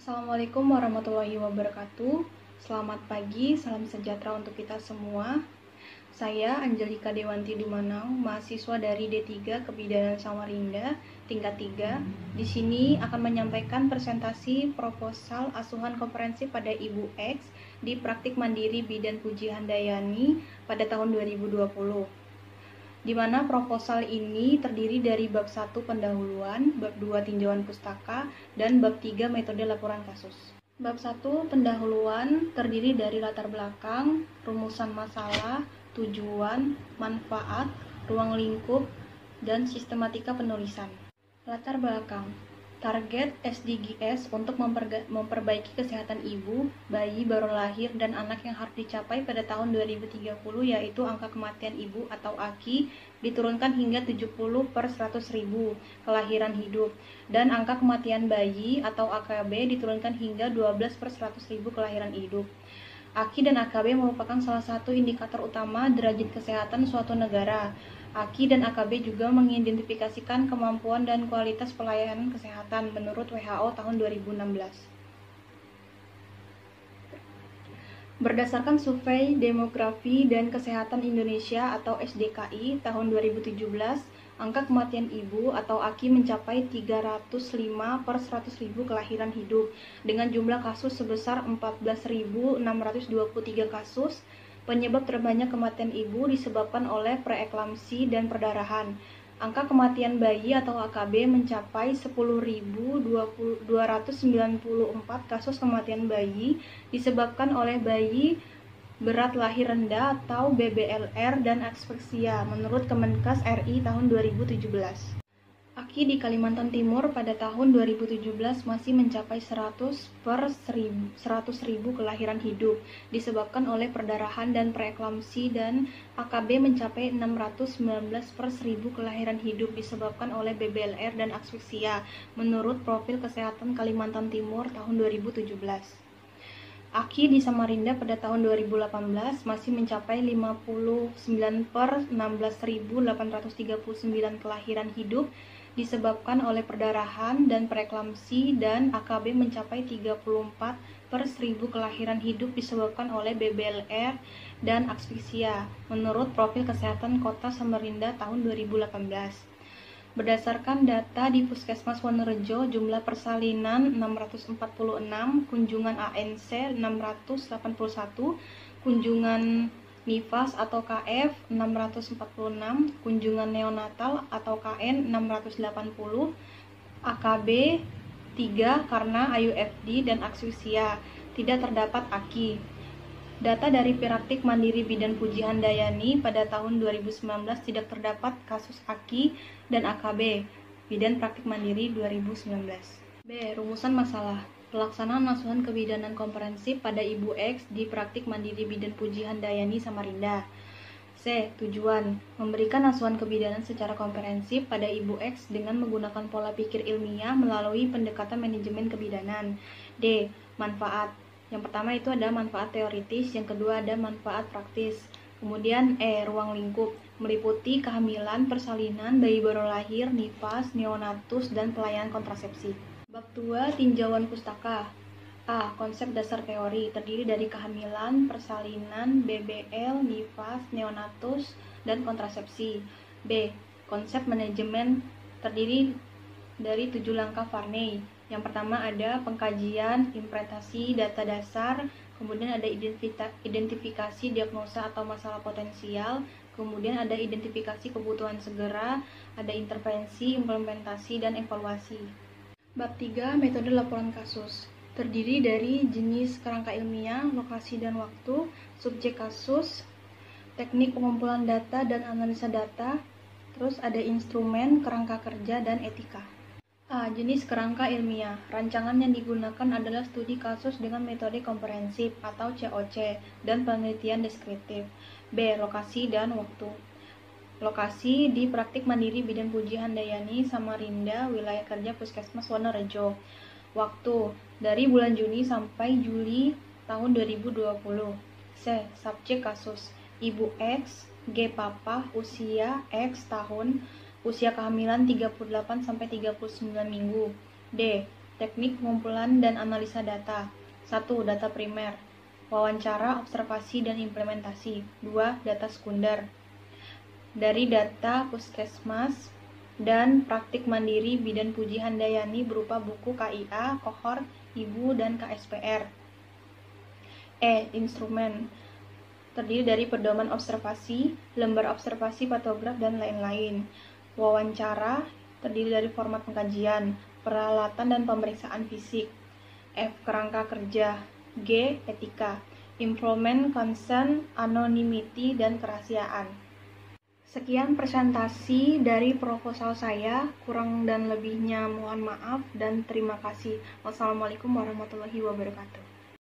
Assalamualaikum warahmatullahi wabarakatuh. Selamat pagi, salam sejahtera untuk kita semua. Saya Angelika Dewanti Dumanau, mahasiswa dari D3 Kebidanan Samarinda, tingkat 3. Di sini akan menyampaikan presentasi proposal asuhan komprehensif pada Ibu X di Praktik Mandiri Bidan Puji Handayani pada tahun 2020. Di mana proposal ini terdiri dari bab 1 pendahuluan, bab 2 tinjauan pustaka, dan bab 3 metode laporan kasus. Bab 1 pendahuluan terdiri dari latar belakang, rumusan masalah, tujuan, manfaat, ruang lingkup, dan sistematika penulisan. Latar belakang. Target SDGs untuk memperbaiki kesehatan ibu, bayi baru lahir, dan anak yang harus dicapai pada tahun 2030 yaitu angka kematian ibu atau AKI diturunkan hingga 70 per 100.000 kelahiran hidup, dan angka kematian bayi atau AKB diturunkan hingga 12 per 100.000 kelahiran hidup. AKI dan AKB merupakan salah satu indikator utama derajat kesehatan suatu negara. AKI dan AKB juga mengidentifikasikan kemampuan dan kualitas pelayanan kesehatan menurut WHO tahun 2016. Berdasarkan Survei Demografi dan Kesehatan Indonesia atau SDKI tahun 2017, angka kematian ibu atau AKI mencapai 305 per 100.000 kelahiran hidup dengan jumlah kasus sebesar 14.623 kasus. Penyebab terbanyak kematian ibu disebabkan oleh preeklamsi dan perdarahan. Angka kematian bayi atau AKB mencapai 10.294 kasus kematian bayi disebabkan oleh bayi berat lahir rendah atau BBLR dan aspeksia menurut Kemenkes RI tahun 2017. AKI di Kalimantan Timur pada tahun 2017 masih mencapai 100 per 100.000 kelahiran hidup disebabkan oleh perdarahan dan preeklamsi, dan AKB mencapai 619 per 1.000 kelahiran hidup disebabkan oleh BBLR dan aspeksia menurut Profil Kesehatan Kalimantan Timur tahun 2017. AKI di Samarinda pada tahun 2018 masih mencapai 59 per 16.839 kelahiran hidup disebabkan oleh perdarahan dan preeklamsi, dan AKB mencapai 34 per 1.000 kelahiran hidup disebabkan oleh BBLR dan aspeksia menurut Profil Kesehatan Kota Samarinda tahun 2018. Berdasarkan data di Puskesmas Wonorejo, jumlah persalinan 646, kunjungan ANC 681, kunjungan NIFAS atau KF 646, kunjungan neonatal atau KN 680, AKB 3 karena IUFD dan akswisia, tidak terdapat AKI. Data dari Praktik Mandiri Bidan Puji Handayani pada tahun 2019 tidak terdapat kasus AKI dan AKB. Bidan Praktik Mandiri 2019. B. Rumusan masalah. Pelaksanaan asuhan kebidanan komprehensif pada Ibu X di Praktik Mandiri Bidan Puji Handayani Samarinda. C. Tujuan. Memberikan asuhan kebidanan secara komprehensif pada Ibu X dengan menggunakan pola pikir ilmiah melalui pendekatan manajemen kebidanan. D. Manfaat. Yang pertama itu ada manfaat teoritis, yang kedua ada manfaat praktis. Kemudian ruang lingkup, meliputi kehamilan, persalinan, bayi baru lahir, nifas, neonatus, dan pelayanan kontrasepsi. Bab 2 tinjauan pustaka. A. Konsep dasar teori terdiri dari kehamilan, persalinan, BBL, nifas, neonatus, dan kontrasepsi. B. Konsep manajemen terdiri dari 7 langkah Varney. Yang pertama ada pengkajian, implementasi, data dasar, kemudian ada identifikasi diagnosa atau masalah potensial, kemudian ada identifikasi kebutuhan segera, ada intervensi, implementasi, dan evaluasi. Bab 3 metode laporan kasus. Terdiri dari jenis kerangka ilmiah, lokasi dan waktu, subjek kasus, teknik pengumpulan data dan analisa data, terus ada instrumen, kerangka kerja, dan etika. A. Jenis kerangka ilmiah. Rancangan yang digunakan adalah studi kasus dengan metode komprehensif atau COC dan penelitian deskriptif. B. Lokasi dan waktu. Lokasi di Praktik Mandiri Bidan Puji Handayani Samarinda, wilayah kerja Puskesmas Wonorejo. Waktu dari bulan Juni sampai Juli tahun 2020. C. Subjek kasus. Ibu X, G Papa, usia X tahun, usia kehamilan 38 sampai 39 minggu. D. Teknik pengumpulan dan analisa data. 1. Data primer. Wawancara, observasi, dan implementasi. 2. Data sekunder. Dari data puskesmas dan praktik mandiri Bidan Puji Handayani berupa buku KIA, kohort, ibu, dan KSPR. Instrumen. Terdiri dari pedoman observasi, lembar observasi patograf, dan lain-lain. Wawancara, terdiri dari format pengkajian, peralatan dan pemeriksaan fisik. Kerangka kerja. G. Etika, implement, consent, anonymity, dan kerahasiaan. Sekian presentasi dari proposal saya, kurang dan lebihnya mohon maaf dan terima kasih. Wassalamualaikum warahmatullahi wabarakatuh.